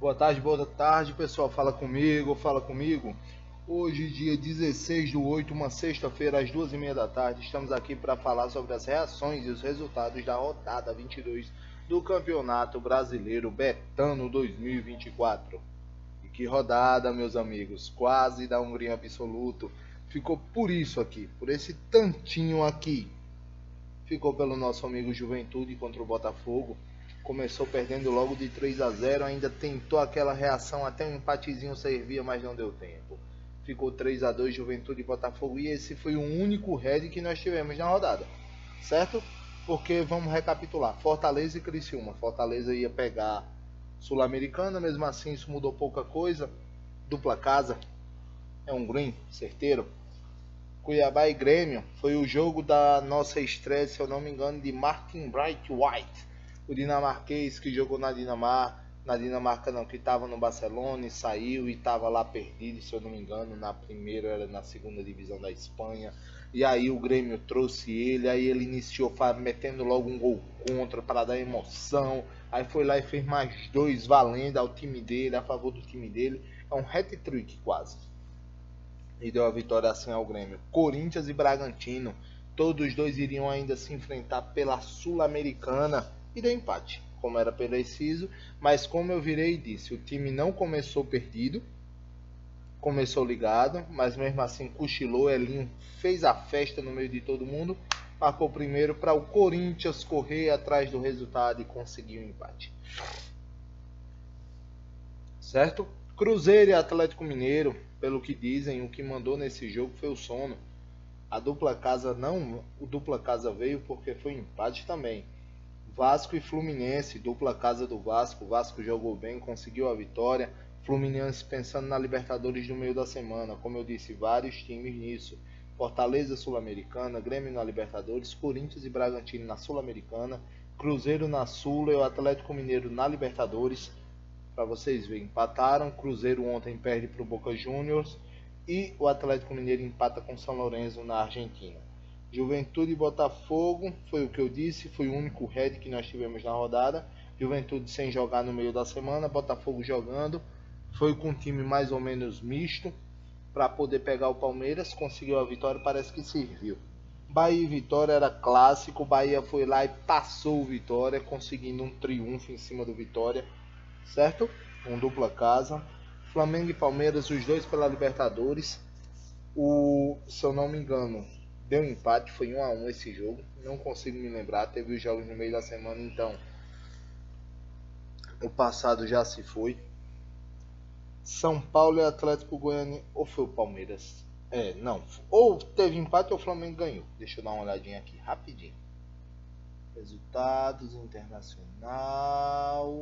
Boa tarde, pessoal. Fala comigo. Hoje, dia 16/8, uma sexta-feira, às 2h30 da tarde, estamos aqui para falar sobre as reações e os resultados da rodada 22 do Campeonato Brasileiro Betano 2024. E que rodada, meus amigos, quase da Hungria absoluto. Ficou por isso aqui, por esse tantinho aqui. Ficou pelo nosso amigo Juventude contra o Botafogo. Começou perdendo logo de 3-0, ainda tentou aquela reação, até um empatezinho servia, mas não deu tempo. Ficou 3-2 Juventude e Botafogo, e esse foi o único head que nós tivemos na rodada, certo? Porque vamos recapitular, Fortaleza e Criciúma. Fortaleza ia pegar Sul-Americana, mesmo assim isso mudou pouca coisa. Dupla casa, é um green, certeiro. Cuiabá e Grêmio foi o jogo da nossa estreia, se eu não me engano, de Martin Bright White, o dinamarquês que jogou na Dinamarca não, que estava no Barcelona e saiu e estava lá perdido, se eu não me engano, na primeira, era na segunda divisão da Espanha. E aí o Grêmio trouxe ele, aí ele iniciou metendo logo um gol contra para dar emoção. Aí foi lá e fez mais dois valendo ao time dele, a favor do time dele. É um hat-trick quase, e deu a vitória assim ao Grêmio. Corinthians e Bragantino, todos os dois iriam ainda se enfrentar pela Sul-Americana e deu empate, como era preciso, mas como eu virei e disse, o time não começou perdido, começou ligado, mas mesmo assim cochilou. Elinho fez a festa no meio de todo mundo, marcou primeiro para o Corinthians correr atrás do resultado e conseguir o empate. Certo? Cruzeiro e Atlético Mineiro, pelo que dizem, o que mandou nesse jogo foi o sono. A dupla casa não, o dupla casa veio porque foi empate também. Vasco e Fluminense, dupla casa do Vasco. O Vasco jogou bem, conseguiu a vitória. Fluminense pensando na Libertadores no meio da semana, como eu disse, vários times nisso. Fortaleza Sul-Americana, Grêmio na Libertadores, Corinthians e Bragantino na Sul-Americana, Cruzeiro na Sula e o Atlético Mineiro na Libertadores. Para vocês verem, empataram. Cruzeiro ontem perde para o Boca Juniors e o Atlético Mineiro empata com São Lourenço na Argentina. Juventude e Botafogo, foi o que eu disse, foi o único head que nós tivemos na rodada. Juventude sem jogar no meio da semana, Botafogo jogando. Foi com um time mais ou menos misto para poder pegar o Palmeiras, conseguiu a vitória, parece que serviu. Bahia e Vitória era clássico, Bahia foi lá e passou o Vitória, conseguindo um triunfo em cima do Vitória, certo? Um dupla casa. Flamengo e Palmeiras, os dois pela Libertadores. Se eu não me engano, deu um empate, foi 1-1 esse jogo. Não consigo me lembrar, teve os jogos no meio da semana, então o passado já se foi. São Paulo e Atlético Goianiense, ou foi o Palmeiras? Não. Ou teve empate ou o Flamengo ganhou. Deixa eu dar uma olhadinha aqui, rapidinho. Resultados: Internacional,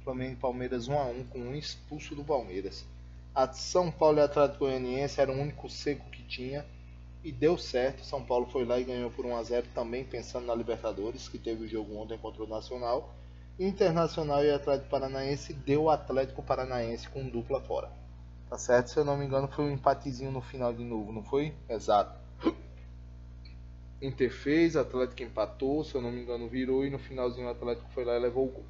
Flamengo e Palmeiras 1-1 com um expulso do Palmeiras. A São Paulo e Atlético Goianiense era o único seco que tinha e deu certo. São Paulo foi lá e ganhou por 1-0, também pensando na Libertadores, que teve o jogo ontem contra o Nacional. Internacional e Atlético Paranaense, deu o Atlético Paranaense com dupla fora. Tá certo? Se eu não me engano, foi um empatezinho no final de novo, não foi? Exato. Inter fez, Atlético empatou, se eu não me engano virou, e no finalzinho o Atlético foi lá e levou o gol.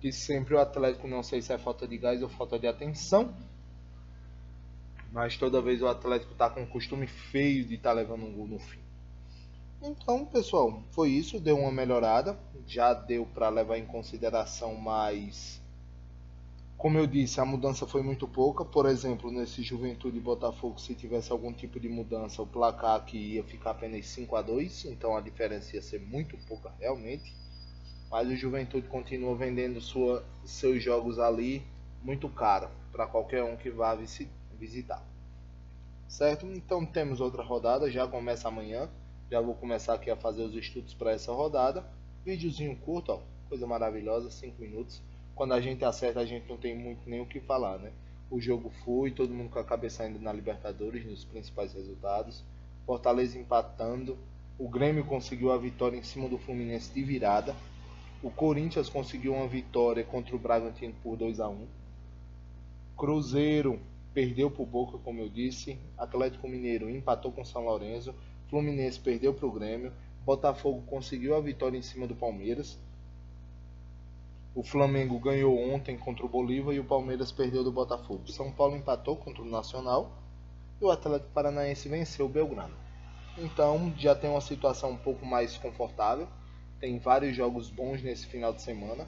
Que sempre o Atlético, não sei se é falta de gás ou falta de atenção, mas toda vez o Atlético tá com um costume feio de estar levando um gol no fim. Então, pessoal, foi isso, deu uma melhorada, já deu para levar em consideração, mas como eu disse, a mudança foi muito pouca. Por exemplo, nesse Juventude e Botafogo, se tivesse algum tipo de mudança, o placar aqui ia ficar apenas 5-2, então a diferença ia ser muito pouca realmente. Mas o Juventude continua vendendo seus jogos ali muito caro para qualquer um que vá visitar. Certo? Então temos outra rodada, já começa amanhã. Já vou começar aqui a fazer os estudos para essa rodada. Videozinho curto, ó, coisa maravilhosa, 5 minutos. Quando a gente acerta, a gente não tem muito nem o que falar, né? O jogo foi, todo mundo com a cabeça ainda na Libertadores, nos principais resultados. Fortaleza empatando. O Grêmio conseguiu a vitória em cima do Fluminense de virada. O Corinthians conseguiu uma vitória contra o Bragantino por 2-1. Cruzeiro perdeu para o Boca, como eu disse. Atlético Mineiro empatou com São Lourenço. Fluminense perdeu para o Grêmio. Botafogo conseguiu a vitória em cima do Palmeiras. O Flamengo ganhou ontem contra o Bolívar e o Palmeiras perdeu do Botafogo. São Paulo empatou contra o Nacional e o Atlético Paranaense venceu o Belgrano. Então já tem uma situação um pouco mais confortável. Tem vários jogos bons nesse final de semana.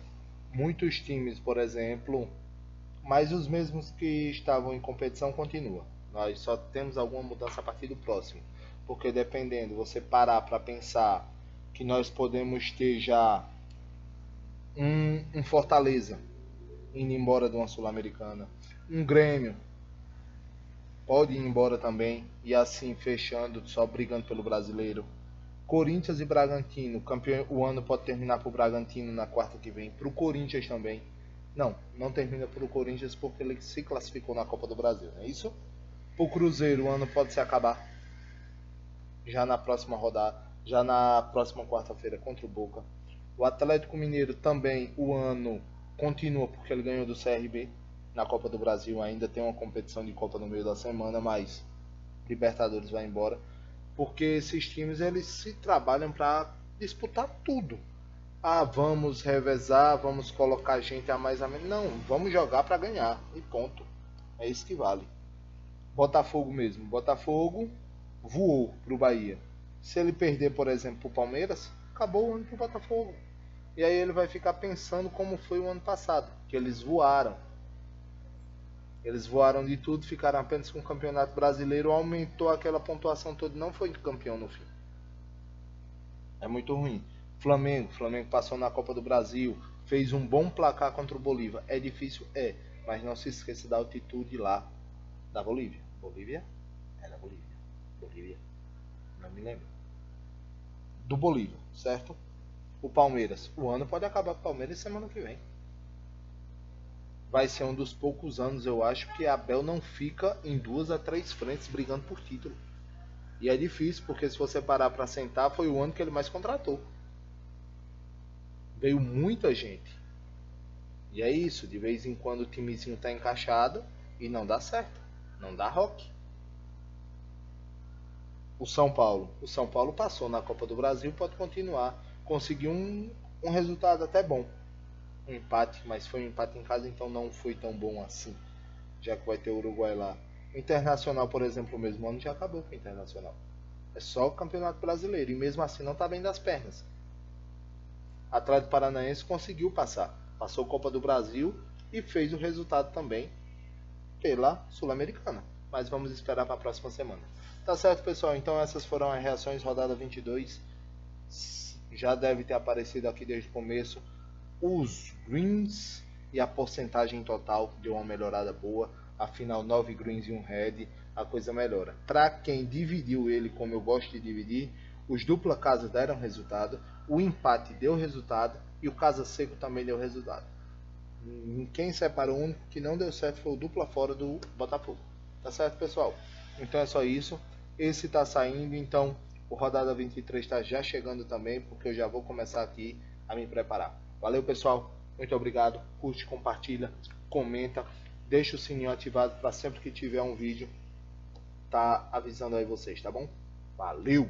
Muitos times, por exemplo, mas os mesmos que estavam em competição continuam. Nós só temos alguma mudança a partir do próximo. Porque dependendo, você parar para pensar que nós podemos ter já um Fortaleza indo embora de uma Sul-Americana, um Grêmio pode ir embora também, e assim fechando, só brigando pelo brasileiro. Corinthians e Bragantino, campeão, o ano pode terminar para o Bragantino na quarta que vem, para o Corinthians também. Não termina para o Corinthians porque ele se classificou na Copa do Brasil, não é isso? Para o Cruzeiro, o ano pode se acabar já na próxima rodada, já na próxima quarta-feira contra o Boca. O Atlético Mineiro também, o ano continua porque ele ganhou do CRB na Copa do Brasil. Ainda tem uma competição de Copa no meio da semana, mas Libertadores vai embora. Porque esses times eles se trabalham para disputar tudo. Ah, vamos revezar, vamos colocar gente a mais a menos. Não, vamos jogar para ganhar e ponto. É isso que vale. Botafogo mesmo. Botafogo voou pro Bahia. Se ele perder, por exemplo, pro Palmeiras, acabou o ano pro Botafogo. E aí ele vai ficar pensando como foi o ano passado, que eles voaram. Eles voaram de tudo, ficaram apenas com o Campeonato Brasileiro, aumentou aquela pontuação toda e não foi campeão no fim. É muito ruim. Flamengo passou na Copa do Brasil, fez um bom placar contra o Bolívar. É difícil? É, mas não se esqueça da altitude lá da Bolívia. Bolívia? É da Bolívia. Bolívia? Não me lembro. Do Bolívar, certo? O Palmeiras. O ano pode acabar com o Palmeiras semana que vem. Vai ser um dos poucos anos, eu acho, que a Abel não fica em 2 a 3 frentes brigando por título. E é difícil, porque se você parar para sentar, foi o ano que ele mais contratou. Veio muita gente. E é isso, de vez em quando o timezinho tá encaixado e não dá certo. Não dá rock. O São Paulo passou na Copa do Brasil, pode continuar. Conseguiu um resultado até bom. Um empate, mas foi um empate em casa, então não foi tão bom assim, já que vai ter o Uruguai lá. O Internacional, por exemplo, o mesmo ano já acabou com o Internacional. É só o Campeonato Brasileiro, e mesmo assim não está bem das pernas. Atlético Paranaense conseguiu passar. Passou a Copa do Brasil e fez o resultado também pela Sul-Americana. Mas vamos esperar para a próxima semana. Tá certo, pessoal? Então essas foram as reações rodada 22. Já deve ter aparecido aqui desde o começo os greens e a porcentagem total deu uma melhorada boa. Afinal, 9 greens e um red, a coisa melhora. Para quem dividiu ele como eu gosto de dividir, os dupla casa deram resultado, o empate deu resultado e o casa seco também deu resultado. Quem separou, o único que não deu certo foi o dupla fora do Botafogo. Tá certo, pessoal? Então é só isso. Esse está saindo, então o rodada 23 está já chegando também, porque eu já vou começar aqui a me preparar. Valeu, pessoal. Muito obrigado. Curte, compartilha, comenta, deixa o sininho ativado para sempre que tiver um vídeo tá avisando aí vocês, tá bom? Valeu!